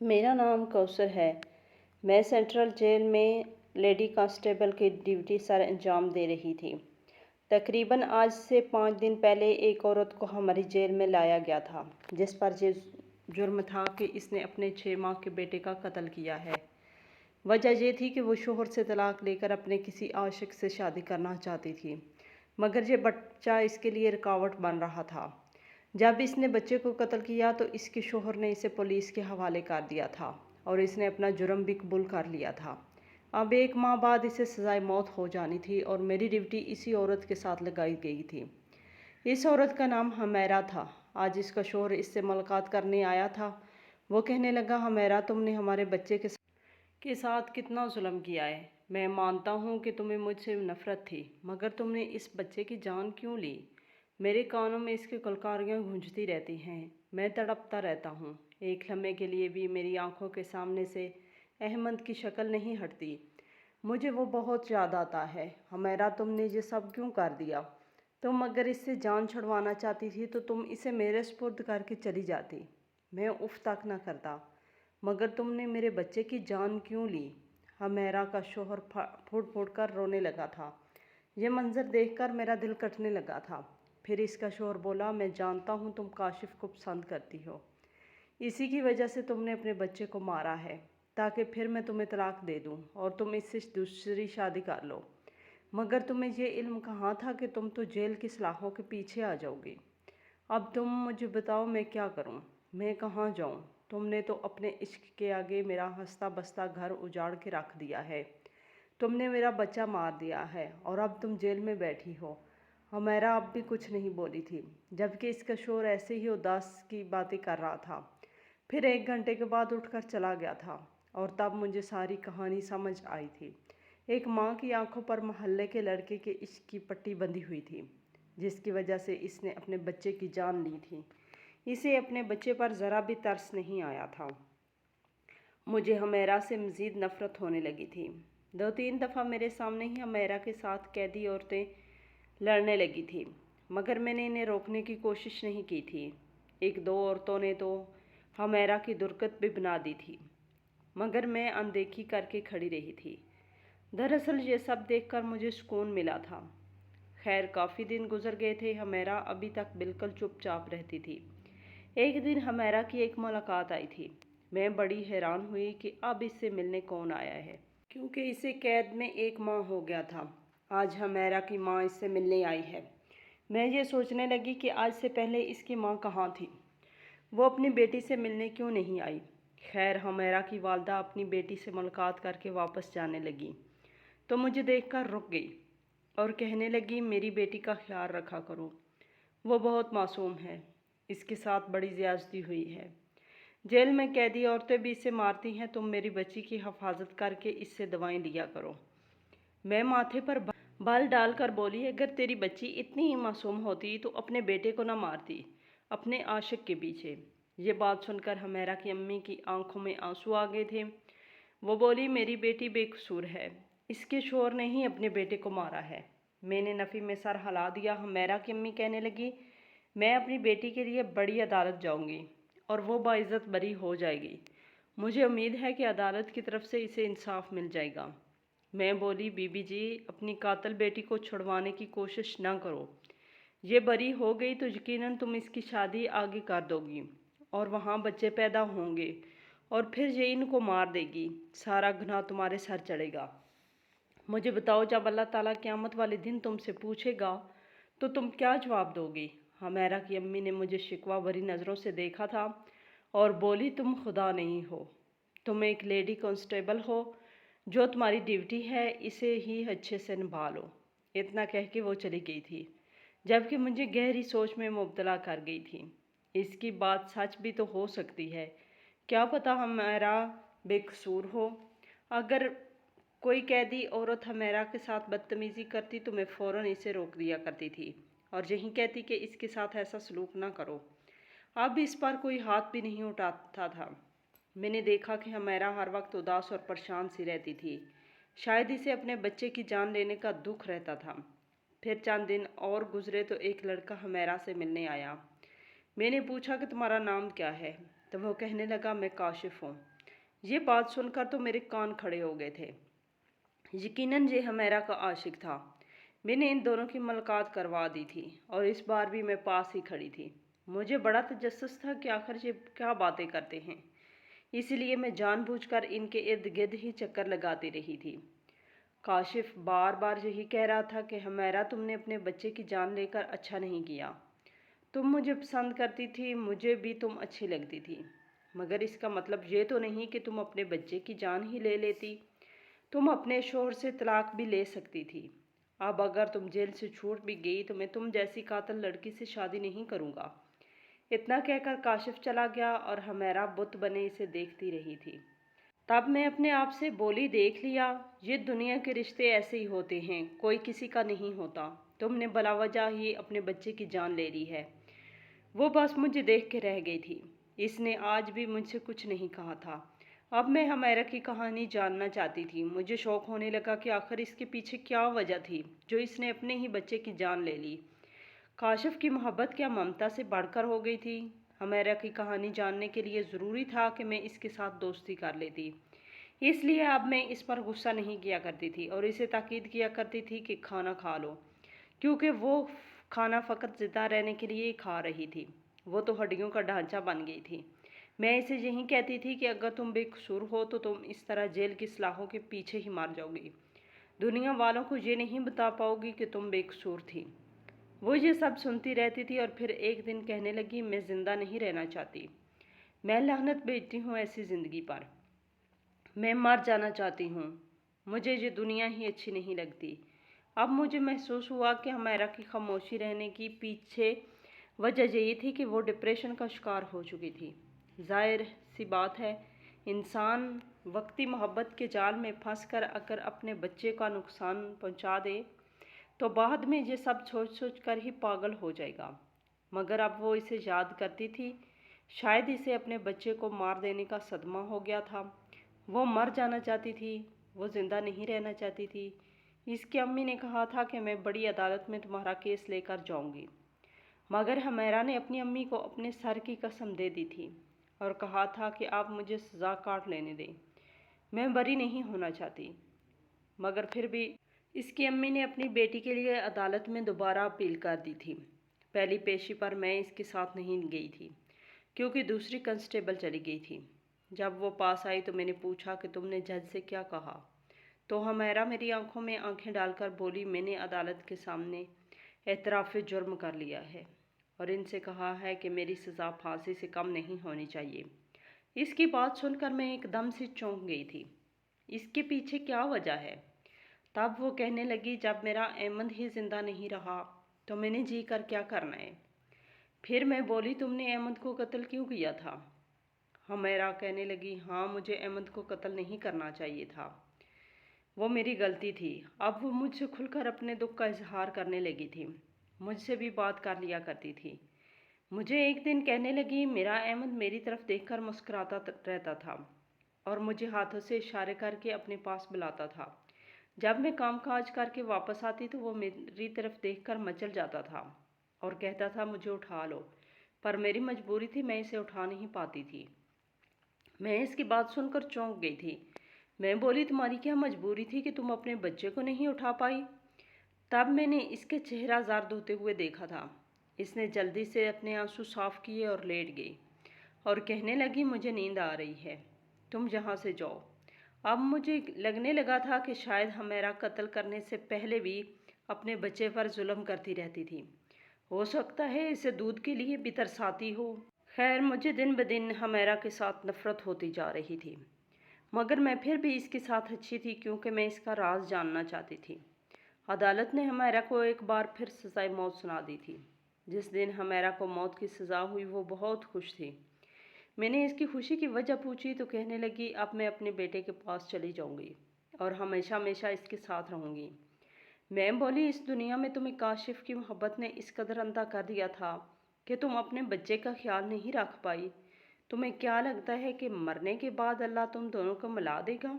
मेरा नाम कौसर है। मैं सेंट्रल जेल में लेडी कांस्टेबल की ड्यूटी सर अंजाम दे रही थी। तकरीबन आज से 5 दिन पहले एक औरत को हमारी जेल में लाया गया था, जिस पर ये जुर्म था कि इसने अपने 6 माह के बेटे का कत्ल किया है। वजह ये थी कि वो शोहर से तलाक लेकर अपने किसी आशिक से शादी करना चाहती थी, मगर ये बच्चा इसके लिए रुकावट बन रहा था। जब इसने बच्चे को कत्ल किया तो इसके शोहर ने इसे पुलिस के हवाले कर दिया था और इसने अपना जुर्म भी कबूल कर लिया था। अब 1 माह बाद इसे सजाए मौत हो जानी थी और मेरी ड्यूटी इसी औरत के साथ लगाई गई थी। इस औरत का नाम हमैरा था। आज इसका शोहर इससे मुलाकात करने आया था। वो कहने लगा, हमैरा, तुमने हमारे बच्चे के साथ कितना जुल्म किया है। मैं मानता हूँ कि तुम्हें मुझसे नफरत थी, मगर तुमने इस बच्चे की जान क्यों ली? मेरे कानों में इसकी कलकारियाँ गूंजती रहती हैं। मैं तड़पता रहता हूँ। एक लम्हे के लिए भी मेरी आंखों के सामने से अहमद की शक्ल नहीं हटती। मुझे वो बहुत याद आता है। हमैरा, तुमने ये सब क्यों कर दिया? तुम अगर इससे जान छुड़वाना चाहती थी तो तुम इसे मेरे सुपुर्द करके चली जाती। मैं उफ तक न करता। मगर तुमने मेरे बच्चे की जान क्यों ली? हमैरा का शोहर फुट फुट कर रोने लगा था। यह मंजर देखकर मेरा दिल कटने लगा था। फिर इसका शोहर बोला, मैं जानता हूँ तुम काशिफ को पसंद करती हो। इसी की वजह से तुमने अपने बच्चे को मारा है, ताकि फिर मैं तुम्हें तलाक दे दूँ और तुम इससे दूसरी शादी कर लो। मगर तुम्हें ये इल्म कहाँ था कि तुम तो जेल की सलाखों के पीछे आ जाओगी। अब तुम मुझे बताओ, मैं क्या करूं? मैं कहाँ जाऊं? तुमने तो अपने इश्क के आगे मेरा हंसता बसता घर उजाड़ के रख दिया है। तुमने मेरा बच्चा मार दिया है और अब तुम जेल में बैठी हो। हमारा अब भी कुछ नहीं बोली थी, जबकि इसका शोर ऐसे ही उदास की बातें कर रहा था। फिर 1 घंटे के बाद उठकर चला गया था और तब मुझे सारी कहानी समझ आई थी। एक माँ की आंखों पर मोहल्ले के लड़के के इश्क की पट्टी बंधी हुई थी, जिसकी वजह से इसने अपने बच्चे की जान ली थी। इसे अपने बच्चे पर ज़रा भी तरस नहीं आया था। मुझे हमैरा से मज़ीद नफ़रत होने लगी थी। 2-3 दफ़ा मेरे सामने ही हमैरा के साथ कैदी औरतें लड़ने लगी थी, मगर मैंने इन्हें रोकने की कोशिश नहीं की थी। 1-2 औरतों ने तो हमैरा की दुर्गत भी बना दी थी, मगर मैं अनदेखी करके खड़ी रही थी। दरअसल ये सब देखकर मुझे सुकून मिला था। खैर, काफ़ी दिन गुजर गए थे। हमैरा अभी तक बिल्कुल चुपचाप रहती थी। एक दिन हमैरा की एक मुलाकात आई थी। मैं बड़ी हैरान हुई कि अब इससे मिलने कौन आया है, क्योंकि इसे कैद में 1 माह हो गया था। आज हमैरा की माँ इससे मिलने आई है। मैं ये सोचने लगी कि आज से पहले इसकी माँ कहाँ थी। वो अपनी बेटी से मिलने क्यों नहीं आई? खैर, हमैरा की वालदा अपनी बेटी से मुलाकात करके वापस जाने लगी तो मुझे देखकर रुक गई और कहने लगी, मेरी बेटी का ख्याल रखा करो, वो बहुत मासूम है। इसके साथ बड़ी ज़्यादती हुई है। जेल में कैदी औरतें भी इसे मारती हैं। तुम मेरी बच्ची की हिफाजत करके इससे दवाएं लिया करो। मैं माथे पर बाल डालकर बोली, अगर तेरी बच्ची इतनी ही मासूम होती तो अपने बेटे को न मारती अपने आशिक के पीछे। ये बात सुनकर हमैरा की अम्मी की आंखों में आंसू आ गए थे। वो बोली, मेरी बेटी बेकसूर है, इसके शोहर ने ही अपने बेटे को मारा है। मैंने नफ़ी में सर हिला दिया। हमैरा की अम्मी कहने लगी, मैं अपनी बेटी के लिए बड़ी अदालत जाऊंगी और वो बाइज़्ज़त बरी हो जाएगी। मुझे उम्मीद है कि अदालत की तरफ से इसे इंसाफ मिल जाएगा। मैं बोली, बीबी जी, अपनी कातिल बेटी को छुड़वाने की कोशिश ना करो। ये बरी हो गई तो यकीनन तुम इसकी शादी आगे कर दोगी और वहाँ बच्चे पैदा होंगे और फिर ये इनको मार देगी। सारा गुनाह तुम्हारे सर चढ़ेगा। मुझे बताओ, जब अल्लाह ताला क़यामत वाले दिन तुमसे पूछेगा तो तुम क्या जवाब दोगी? हमैरा की अम्मी ने मुझे शिकवा भरी नज़रों से देखा था और बोली, तुम खुदा नहीं हो, तुम एक लेडी कांस्टेबल हो। जो तुम्हारी ड्यूटी है इसे ही अच्छे से निभा लो। इतना कह के वो चली गई थी, जबकि मुझे गहरी सोच में मुब्तला कर गई थी। इसकी बात सच भी तो हो सकती है, क्या पता हमारा बेकसूर हो। अगर कोई कैदी औरत हमैरा के साथ बदतमीज़ी करती तो मैं फ़ौरन इसे रोक दिया करती थी और यही कहती कि इसके साथ ऐसा सलूक ना करो। अब इस पर कोई हाथ भी नहीं उठाता था। मैंने देखा कि हमैरा हर वक्त उदास और परेशान सी रहती थी। शायद इसे अपने बच्चे की जान लेने का दुख रहता था। फिर चंद दिन और गुजरे तो एक लड़का हमैरा से मिलने आया। मैंने पूछा कि तुम्हारा नाम क्या है? तो वो कहने लगा, मैं काशिफ हूँ। ये बात सुनकर तो मेरे कान खड़े हो गए थे। यकीनन ये हमेरा का आशिक था। मैंने इन दोनों की मुलाकात करवा दी थी और इस बार भी मैं पास ही खड़ी थी। मुझे बड़ा तजस्सुस था कि आखिर ये क्या बातें करते हैं, इसलिए मैं जानबूझकर इनके इर्द गिर्द ही चक्कर लगाती रही थी। काशिफ बार बार यही कह रहा था कि हमेरा, तुमने अपने बच्चे की जान लेकर अच्छा नहीं किया। तुम मुझे पसंद करती थी, मुझे भी तुम अच्छी लगती थी, मगर इसका मतलब ये तो नहीं कि तुम अपने बच्चे की जान ही ले लेती। तुम अपने शोहर से तलाक भी ले सकती थी। अब अगर तुम जेल से छूट भी गई तो मैं तुम जैसी कातिल लड़की से शादी नहीं करूँगा। इतना कहकर काशिफ चला गया और हमेरा बुत बने इसे देखती रही थी। तब मैं अपने आप से बोली, देख लिया, ये दुनिया के रिश्ते ऐसे ही होते हैं, कोई किसी का नहीं होता। तुमने भलावजह ही अपने बच्चे की जान ले ली है। वो बस मुझे देख के रह गई थी। इसने आज भी मुझसे कुछ नहीं कहा था। अब मैं हमेरा की कहानी जानना चाहती थी। मुझे शौक होने लगा कि आखिर इसके पीछे क्या वजह थी जो इसने अपने ही बच्चे की जान ले ली। काशिफ की मोहब्बत क्या ममता से बढ़कर हो गई थी? हमेरा की कहानी जानने के लिए ज़रूरी था कि मैं इसके साथ दोस्ती कर लेती। इसलिए अब मैं इस पर गुस्सा नहीं किया करती थी और इसे ताकीद किया करती थी कि खाना खा लो, क्योंकि वो खाना फ़कत ज़िंदा रहने के लिए ही खा रही थी। वो तो हड्डियों का ढांचा बन गई थी। मैं इसे यही कहती थी कि अगर तुम बेकसूर हो तो तुम इस तरह जेल की सलाखों के पीछे ही मार जाओगी। दुनिया वालों को ये नहीं बता पाओगी कि तुम बेकसूर थी। वो ये सब सुनती रहती थी और फिर एक दिन कहने लगी, मैं ज़िंदा नहीं रहना चाहती। मैं लानत भेजती हूँ ऐसी ज़िंदगी पर। मैं मर जाना चाहती हूँ। मुझे ये दुनिया ही अच्छी नहीं लगती। अब मुझे महसूस हुआ कि हमेरा की खामोशी रहने की पीछे वजह यही थी कि वो डिप्रेशन का शिकार हो चुकी थी। जाहिर सी बात है, इंसान वक्ती मोहब्बत के जाल में फंसकर अगर अपने बच्चे का नुकसान पहुंचा दे तो बाद में ये सब सोच सोच कर ही पागल हो जाएगा। मगर अब वो इसे याद करती थी। शायद इसे अपने बच्चे को मार देने का सदमा हो गया था। वो मर जाना चाहती थी, वो ज़िंदा नहीं रहना चाहती थी। इसकी अम्मी ने कहा था कि मैं बड़ी अदालत में तुम्हारा केस लेकर जाऊंगी, मगर हमेरा ने अपनी अम्मी को अपने सर की कसम दे दी थी और कहा था कि आप मुझे सज़ा काट लेने दें, मैं बरी नहीं होना चाहती। मगर फिर भी इसकी अम्मी ने अपनी बेटी के लिए अदालत में दोबारा अपील कर दी थी। पहली पेशी पर मैं इसके साथ नहीं गई थी क्योंकि दूसरी कांस्टेबल चली गई थी। जब वो पास आई तो मैंने पूछा कि तुमने जज से क्या कहा? तो हमेरा मेरी आंखों में आंखें डालकर बोली, मैंने अदालत के सामने एतराफ़ जुर्म कर लिया है और इनसे कहा है कि मेरी सज़ा फांसी से कम नहीं होनी चाहिए। इसकी बात सुनकर मैं एकदम से चौंक गई थी। इसके पीछे क्या वजह है? तब वो कहने लगी, जब मेरा अहमद ही ज़िंदा नहीं रहा तो मैंने जी कर क्या करना है? फिर मैं बोली, तुमने अहमद को कत्ल क्यों किया था? हमेरा कहने लगी, हाँ, मुझे अहमद को कत्ल नहीं करना चाहिए था, वो मेरी गलती थी। अब वो मुझसे खुलकर अपने दुख का इजहार करने लगी थी। मुझसे भी बात कर लिया करती थी। मुझे एक दिन कहने लगी, मेरा अहमद मेरी तरफ देखकर मुस्कुराता रहता था और मुझे हाथों से इशारे करके अपने पास बुलाता था। जब मैं काम काज करके वापस आती तो वो मेरी तरफ देखकर मचल जाता था और कहता था, मुझे उठा लो, पर मेरी मजबूरी थी, मैं इसे उठा नहीं पाती थी। मैं इसकी बात सुनकर चौंक गई थी। मैं बोली, तुम्हारी क्या मजबूरी थी कि तुम अपने बच्चे को नहीं उठा पाई? तब मैंने इसके चेहरा ज़ार धोते हुए देखा था। इसने जल्दी से अपने आंसू साफ किए और लेट गई और कहने लगी, मुझे नींद आ रही है, तुम यहाँ से जाओ। अब मुझे लगने लगा था कि शायद हमेरा कत्ल करने से पहले भी अपने बच्चे पर जुल्म करती रहती थी। हो सकता है इसे दूध के लिए भी तरसाती हो। खैर, मुझे दिन ब दिन हमेरा के साथ नफ़रत होती जा रही थी, मगर मैं फिर भी इसके साथ अच्छी थी क्योंकि मैं इसका राज जानना चाहती थी। अदालत ने हमेरा को एक बार फिर सज़ाए मौत सुना दी थी। जिस दिन हमेरा को मौत की सज़ा हुई वो बहुत खुश थी। मैंने इसकी खुशी की वजह पूछी तो कहने लगी, अब मैं अपने बेटे के पास चली जाऊंगी और हमेशा हमेशा इसके साथ रहूंगी। मैं बोली, इस दुनिया में तुम्हें काशिफ की मोहब्बत ने इस कदर अंधा कर दिया था कि तुम अपने बच्चे का ख्याल नहीं रख पाई। तुम्हें क्या लगता है कि मरने के बाद अल्लाह तुम दोनों को मिला देगा?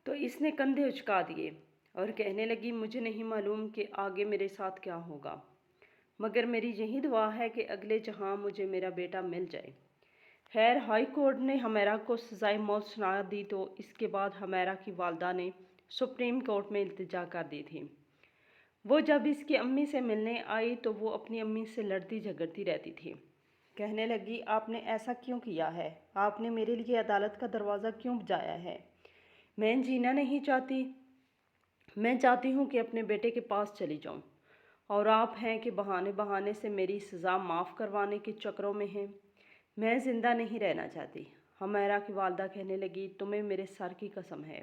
तो इसने कंधे उचका दिए और कहने लगी, मुझे नहीं मालूम कि आगे मेरे साथ क्या होगा, मगर मेरी यही दुआ है कि अगले जहां मुझे मेरा बेटा मिल जाए। خیر ہائی کورٹ نے ہمیرا کو سزائے موت سنا دی تو اس کے بعد ہمیرا کی والدہ نے سپریم کورٹ میں التجا کر دی تھی۔ وہ جب اس کی امی سے ملنے آئی تو وہ اپنی امی سے لڑتی جھگڑتی رہتی تھی۔ کہنے لگی، آپ نے ایسا کیوں کیا ہے؟ آپ نے میرے لیے عدالت کا دروازہ کیوں بجایا ہے؟ میں جینا نہیں چاہتی، میں چاہتی ہوں کہ اپنے بیٹے کے پاس چلی جاؤں، اور آپ ہیں کہ بہانے سے میری سزا معاف کروانے کے چکروں میں ہیں۔ میں زندہ نہیں رہنا چاہتی۔ ہمیرا کی والدہ کہنے لگی، تمہیں میرے سر کی قسم ہے،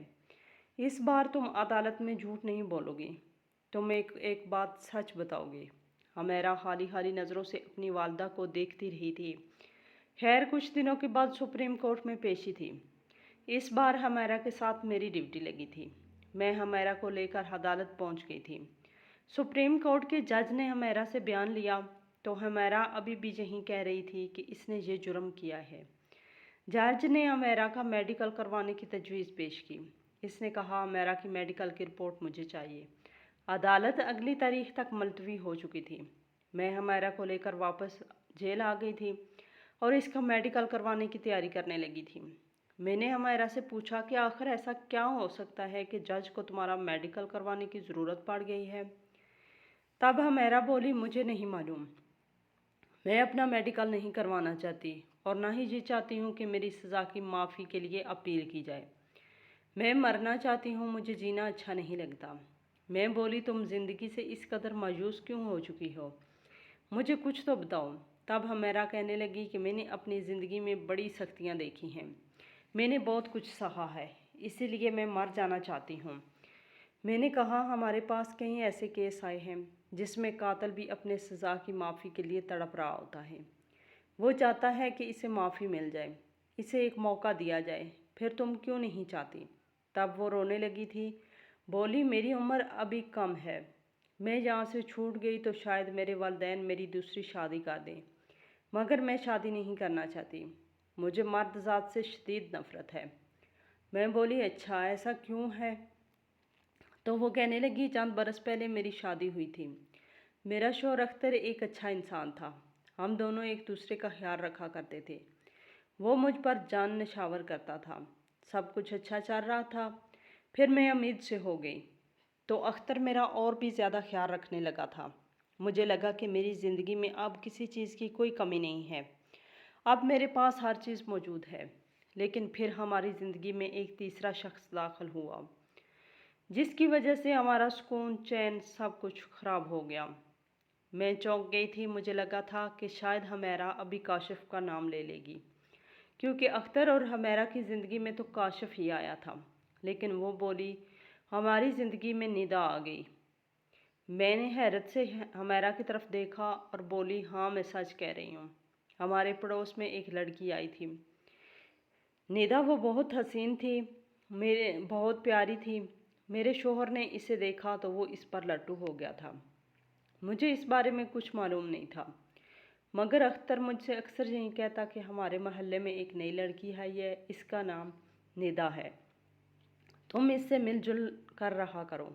اس بار تم عدالت میں جھوٹ نہیں بولو گی، تم ایک بات سچ بتاؤ گی۔ ہمیرا خالی خالی نظروں سے اپنی والدہ کو دیکھتی رہی تھی۔ خیر کچھ دنوں کے بعد سپریم کورٹ میں پیشی تھی۔ اس بار ہمیرا کے ساتھ میری ڈیوٹی لگی تھی۔ میں ہمیرا کو لے کر عدالت پہنچ گئی تھی۔ سپریم کورٹ کے جج نے ہمیرا سے بیان لیا تو ہمیرا ابھی بھی یہی کہہ رہی تھی کہ اس نے یہ جرم کیا ہے۔ جج نے ہمیرا کا میڈیکل کروانے کی تجویز پیش کی۔ اس نے کہا، ہمیرا کی میڈیکل کی رپورٹ مجھے چاہیے۔ عدالت اگلی تاریخ تک ملتوی ہو چکی تھی۔ میں ہمیرا کو لے کر واپس جیل آ گئی تھی اور اس کا میڈیکل کروانے کی تیاری کرنے لگی تھی۔ میں نے ہمیرا سے پوچھا کہ آخر ایسا کیا ہو سکتا ہے کہ جج کو تمہارا میڈیکل کروانے کی ضرورت پڑ گئی ہے؟ تب ہمیرا بولی، مجھے نہیں معلوم، میں اپنا میڈیکل نہیں کروانا چاہتی اور نہ ہی یہ چاہتی ہوں کہ میری سزا کی معافی کے لیے اپیل کی جائے۔ میں مرنا چاہتی ہوں، مجھے جینا اچھا نہیں لگتا۔ میں بولی، تم زندگی سے اس قدر مایوس کیوں ہو چکی ہو؟ مجھے کچھ تو بتاؤ۔ تب ہمیرا کہنے لگی کہ میں نے اپنی زندگی میں بڑی سختیاں دیکھی ہیں، میں نے بہت کچھ سہا ہے، اسی لیے میں مر جانا چاہتی ہوں۔ میں نے کہا، ہمارے پاس کئی ایسے کیس آئے ہیں جس میں قاتل بھی اپنے سزا کی معافی کے لیے تڑپ رہا ہوتا ہے۔ وہ چاہتا ہے کہ اسے معافی مل جائے، اسے ایک موقع دیا جائے، پھر تم کیوں نہیں چاہتی؟ تب وہ رونے لگی تھی، بولی، میری عمر ابھی کم ہے، میں یہاں سے چھوٹ گئی تو شاید میرے والدین میری دوسری شادی کر دیں، مگر میں شادی نہیں کرنا چاہتی، مجھے مرد ذات سے شدید نفرت ہے۔ میں بولی، اچھا ایسا کیوں ہے؟ تو وہ کہنے لگی، چند برس پہلے میری شادی ہوئی تھی۔ میرا شوہر اختر ایک اچھا انسان تھا، ہم دونوں ایک دوسرے کا خیال رکھا کرتے تھے۔ وہ مجھ پر جان نشاور کرتا تھا، سب کچھ اچھا چل رہا تھا۔ پھر میں امید سے ہو گئی تو اختر میرا اور بھی زیادہ خیال رکھنے لگا تھا۔ مجھے لگا کہ میری زندگی میں اب کسی چیز کی کوئی کمی نہیں ہے، اب میرے پاس ہر چیز موجود ہے۔ لیکن پھر ہماری زندگی میں ایک تیسرا شخص داخل ہوا جس کی وجہ سے ہمارا سکون، چین، سب کچھ خراب ہو گیا۔ میں چونک گئی تھی، مجھے لگا تھا کہ شاید ہمیرا ابھی کاشف کا نام لے لے گی، کیونکہ اختر اور ہمیرا کی زندگی میں تو کاشف ہی آیا تھا۔ لیکن وہ بولی، ہماری زندگی میں ندا آ گئی۔ میں نے حیرت سے ہمیرا کی طرف دیکھا اور بولی، ہاں میں سچ کہہ رہی ہوں، ہمارے پڑوس میں ایک لڑکی آئی تھی ندا، وہ بہت حسین تھی، بہت پیاری تھی۔ میرے شوہر نے اسے دیکھا تو وہ اس پر لٹو ہو گیا تھا۔ مجھے اس بارے میں کچھ معلوم نہیں تھا، مگر اختر مجھ سے اکثر یہی کہتا کہ ہمارے محلے میں ایک نئی لڑکی آئی ہے، اس کا نام ندا ہے، تم اس سے مل جل کر رہا کرو،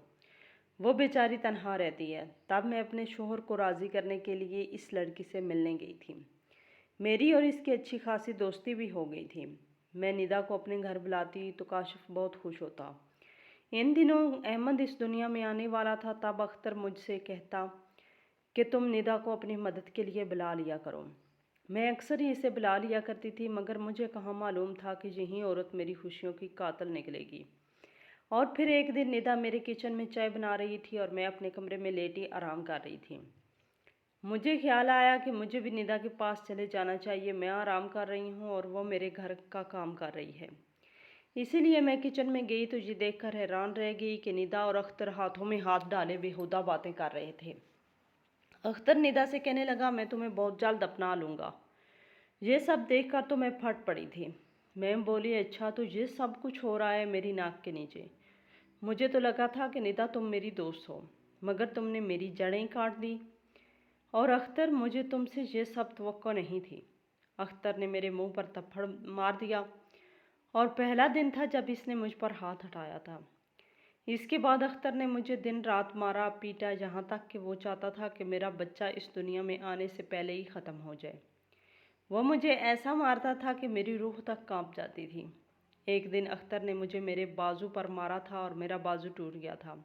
وہ بیچاری تنہا رہتی ہے۔ تب میں اپنے شوہر کو راضی کرنے کے لیے اس لڑکی سے ملنے گئی تھی۔ میری اور اس کی اچھی خاصی دوستی بھی ہو گئی تھی۔ میں ندا کو اپنے گھر بلاتی تو کاشف بہت خوش ہوتا۔ ان دنوں احمد اس دنیا میں آنے والا تھا۔ تب اختر مجھ سے کہتا کہ تم ندا کو اپنی مدد کے لیے بلا لیا کرو۔ میں اکثر ہی اسے بلا لیا کرتی تھی، مگر مجھے کہاں معلوم تھا کہ یہی عورت میری خوشیوں کی قاتل نکلے گی۔ اور پھر ایک دن ندا میرے کچن میں چائے بنا رہی تھی اور میں اپنے کمرے میں لیٹی آرام کر رہی تھی۔ مجھے خیال آیا کہ مجھے بھی ندا کے پاس چلے جانا چاہیے، میں آرام کر رہی ہوں اور وہ میرے گھر کا کام کر رہی ہے۔ اسی لیے میں کچن میں گئی تو یہ دیکھ کر حیران رہ گئی کہ ندا اور اختر ہاتھوں میں ہاتھ ڈالے بیہودہ باتیں کر رہے تھے۔ اختر ندا سے کہنے لگا، میں تمہیں بہت جلد اپنا لوں گا۔ یہ سب دیکھ کر تو میں پھٹ پڑی تھی۔ میں بولی، اچھا تو یہ سب کچھ ہو رہا ہے میری ناک کے نیچے؟ مجھے تو لگا تھا کہ ندا تم میری دوست ہو، مگر تم نے میری جڑیں کاٹ دی۔ اور اختر، مجھے تم سے یہ سب توقع نہیں تھی۔ اختر نے میرے منہ پر تھپڑ مار دیا، اور پہلا دن تھا جب اس نے مجھ پر ہاتھ ہٹایا تھا۔ اس کے بعد اختر نے مجھے دن رات مارا پیٹا، یہاں تک کہ وہ چاہتا تھا کہ میرا بچہ اس دنیا میں آنے سے پہلے ہی ختم ہو جائے۔ वो मुझे ऐसा मारता था कि मेरी रूह तक कांप जाती थी। एक दिन अख्तर ने मुझे मेरे बाजू पर मारा था और मेरा बाजू टूट गया था।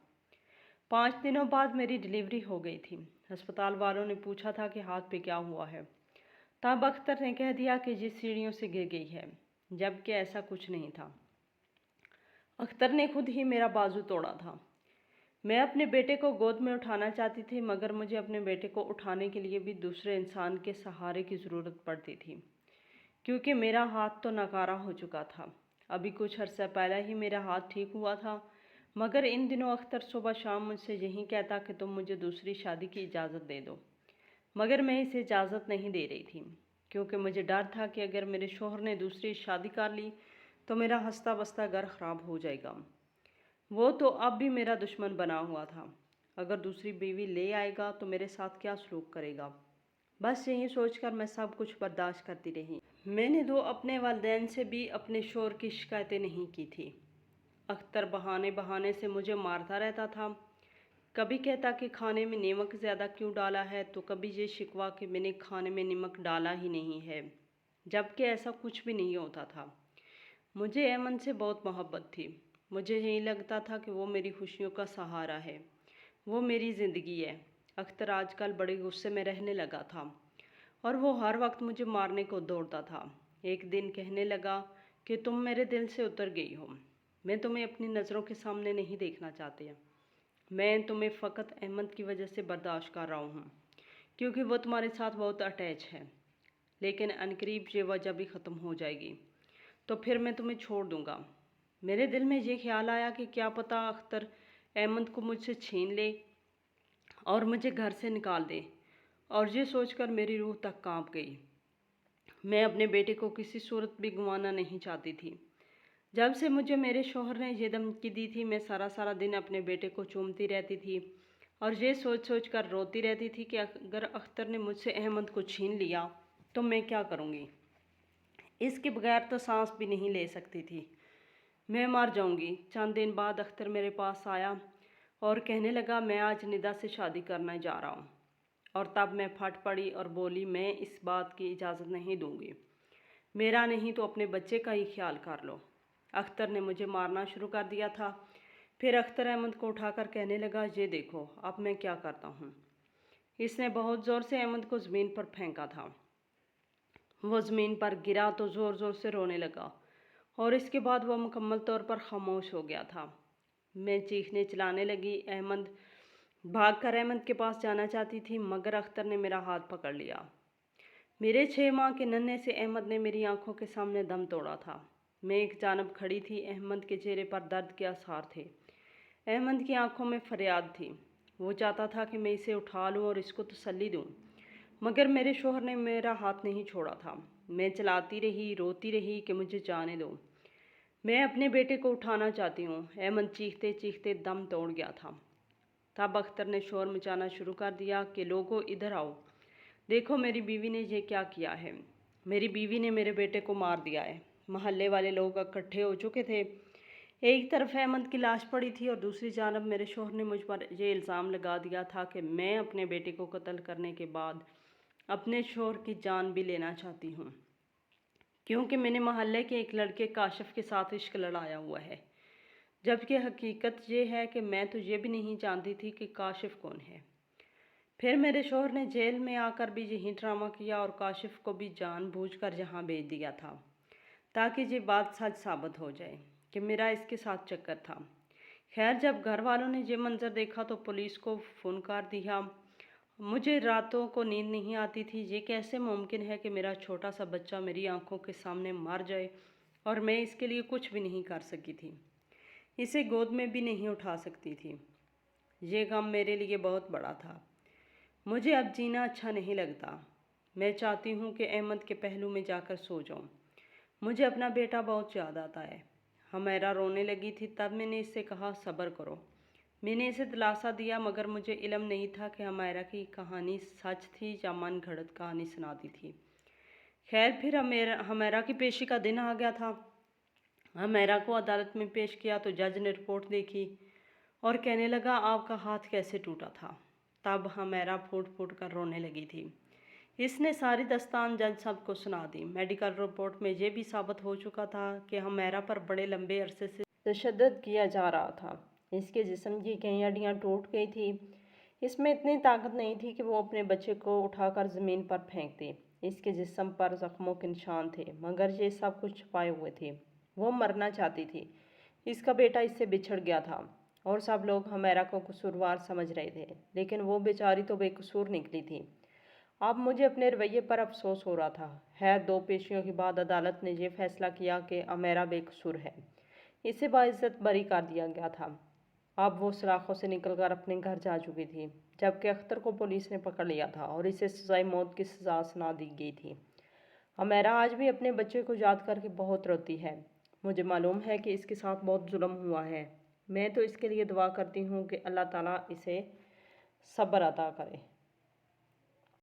5 दिनों बाद मेरी डिलीवरी हो गई थी। अस्पताल वालों ने पूछा था कि हाथ पे क्या हुआ है। तब अख्तर ने कह दिया कि जिस सीढ़ियों से गिर गई है, जबकि ऐसा कुछ नहीं था। अख्तर ने खुद ही मेरा बाजू तोड़ा था। मैं अपने बेटे को गोद में उठाना चाहती थी, मगर मुझे अपने बेटे को उठाने के लिए भी दूसरे इंसान के सहारे की ज़रूरत पड़ती थी, क्योंकि मेरा हाथ तो नाकारा हो चुका था। अभी कुछ अर्सा पहले ही मेरा हाथ ठीक हुआ था, मगर इन दिनों अख्तर सुबह शाम मुझसे यही कहता कि तुम मुझे दूसरी शादी की इजाज़त दे दो, मगर मैं इसे इजाज़त नहीं दे रही थी, क्योंकि मुझे डर था कि अगर मेरे शोहर ने दूसरी शादी कर ली तो मेरा हंसता बसता घर ख़राब हो जाएगा। वो तो अब भी मेरा दुश्मन बना हुआ था। अगर दूसरी बीवी ले आएगा तो मेरे साथ क्या सलूक करेगा। बस यही सोचकर मैं सब कुछ बर्दाश्त करती रही। मैंने तो अपने वालिदैन से भी अपने शोहर की शिकायतें नहीं की थी। अख्तर बहाने बहाने से मुझे मारता रहता था। कभी कहता कि खाने में नमक ज़्यादा क्यों डाला है, तो कभी ये शिकवा कि मैंने खाने में नमक डाला ही नहीं है, जबकि ऐसा कुछ भी नहीं होता था। मुझे अमन से बहुत मोहब्बत थी। मुझे यही लगता था कि वो मेरी खुशियों का सहारा है, वो मेरी ज़िंदगी है। अख्तर आजकल बड़े गुस्से में रहने लगा था और वो हर वक्त मुझे मारने को दौड़ता था। एक दिन कहने लगा कि तुम मेरे दिल से उतर गई हो, मैं तुम्हें अपनी नज़रों के सामने नहीं देखना चाहती। मैं तुम्हें फ़कत अहमद की वजह से बर्दाश्त कर रहा हूँ, क्योंकि वो तुम्हारे साथ बहुत अटैच है। लेकिन अनकरीब ये वजह भी ख़त्म हो जाएगी, तो फिर मैं तुम्हें छोड़ दूँगा। मेरे दिल में ये ख्याल आया कि क्या पता अख्तर अहमद को मुझसे छीन ले और मुझे घर से निकाल दे, और ये सोचकर मेरी रूह तक कांप गई। मैं अपने बेटे को किसी सूरत भी गंवाना नहीं चाहती थी। जब से मुझे मेरे शौहर ने ये धमकी दी थी, मैं सारा सारा दिन अपने बेटे को चूमती रहती थी और ये सोच सोच कर रोती रहती थी कि अगर अख्तर ने मुझसे अहमद को छीन लिया तो मैं क्या करूँगी। इसके बगैर तो सांस भी नहीं ले सकती थी, मैं मर जाऊंगी। चंद दिन बाद अख्तर मेरे पास आया और कहने लगा मैं आज निदा से शादी करने जा रहा हूँ। और तब मैं फट पड़ी और बोली मैं इस बात की इजाज़त नहीं दूंगी। मेरा नहीं तो अपने बच्चे का ही ख्याल कर लो। अख्तर ने मुझे मारना शुरू कर दिया था। फिर अख्तर अहमद को उठाकर कहने लगा ये देखो अब मैं क्या करता हूँ। इसने बहुत ज़ोर से अहमद को ज़मीन पर फेंका था। वो ज़मीन पर गिरा तो ज़ोर ज़ोर से रोने लगा और इसके बाद वह मुकम्मल तौर पर खामोश हो गया था। मैं चीखने चिल्लाने लगी। अहमद भागकर अहमद के पास जाना चाहती थी, मगर अख्तर ने मेरा हाथ पकड़ लिया। मेरे 6 माह के नन्हे से अहमद ने मेरी आंखों के सामने दम तोड़ा था। मैं एक जानब खड़ी थी, अहमद के चेहरे पर दर्द के आसार थे। अहमद की आंखों में फरियाद थी। वो चाहता था कि मैं इसे उठा लूँ और इसको तसल्ली दूँ, मगर मेरे शोहर ने मेरा हाथ नहीं छोड़ा था। मैं चलाती रही, रोती रही कि मुझे जाने दो, मैं अपने बेटे को उठाना चाहती हूँ। अहमद चीखते चीखते दम तोड़ गया था। तब अख्तर ने शोर मचाना शुरू कर दिया कि लोगों इधर आओ, देखो मेरी बीवी ने ये क्या किया है। मेरी बीवी ने मेरे बेटे को मार दिया है। मोहल्ले वाले लोग इकट्ठे हो चुके थे। एक तरफ अहमद की लाश पड़ी थी और दूसरी जानब मेरे शोहर ने मुझ पर यह इल्ज़ाम लगा दिया था कि मैं अपने बेटे को कत्ल करने के बाद अपने शोहर की जान भी लेना चाहती हूँ, क्योंकि मैंने मोहल्ले के एक लड़के काशिफ के साथ इश्क लड़ाया हुआ है। जबकि हकीकत ये है कि मैं तो ये भी नहीं जानती थी कि काशिफ कौन है। फिर मेरे शोहर ने जेल में आकर भी यही ड्रामा किया और काशिफ को भी जानबूझकर यहाँ भेज दिया था, ताकि ये बात सच साबित हो जाए कि मेरा इसके साथ चक्कर था। खैर जब घर वालों ने ये मंजर देखा तो पुलिस को फ़ोन कर दिया। मुझे रातों को नींद नहीं आती थी। ये कैसे मुमकिन है कि मेरा छोटा सा बच्चा मेरी आंखों के सामने मर जाए और मैं इसके लिए कुछ भी नहीं कर सकी थी, इसे गोद में भी नहीं उठा सकती थी। ये गम मेरे लिए बहुत बड़ा था। मुझे अब जीना अच्छा नहीं लगता। मैं चाहती हूँ कि अहमद के पहलू में जाकर सो जाऊँ। मुझे अपना बेटा बहुत याद आता है। हमेरा रोने लगी थी, तब मैंने इससे कहा सब्र करो। मैंने इसे दिलासा दिया, मगर मुझे इल्म नहीं था कि हमेरा की कहानी सच थी या मन घड़त कहानी सुनाती थी। खैर फिर हमेरा की पेशी का दिन आ गया था। हमेरा को अदालत में पेश किया तो जज ने रिपोर्ट देखी और कहने लगा आपका हाथ कैसे टूटा था। तब हमेरा फूट फूट कर रोने लगी थी। इसने सारी दास्तान जज साहब को सुना दी। मेडिकल रिपोर्ट में ये भी साबित हो चुका था कि हमेरा पर बड़े लंबे अरसे से तशद्दुद किया जा रहा था। इसके जिस्म की कई हड्डियाँ टूट गई थी। इसमें इतनी ताकत नहीं थी कि वो अपने बच्चे को उठाकर ज़मीन पर फेंक दे। इसके जिस्म पर ज़ख्मों के निशान थे, मगर ये सब कुछ छुपाए हुए थे। वो मरना चाहती थी। इसका बेटा इससे बिछड़ गया था और सब लोग हमेरा को कसूरवार समझ रहे थे, लेकिन वो बेचारी तो बेकसूर निकली थी। अब मुझे अपने रवैये पर अफसोस हो रहा था। खैर, 2 पेशियों के बाद अदालत ने यह फैसला किया कि अमेरा बेकसूर है। इसे बाइज्जत बरी कर दिया गया था। अब वो सलाखों से निकलकर अपने घर जा चुकी थी, जबकि अख्तर को पुलिस ने पकड़ लिया था और इसे सजाए मौत की सज़ा सुना दी गई थी। अमेरा आज भी अपने बच्चे को याद करके बहुत रोती है। मुझे मालूम है कि इसके साथ बहुत जुल्म हुआ है। मैं तो इसके लिए दुआ करती हूँ कि अल्लाह ताला इसे सब्र अता करे।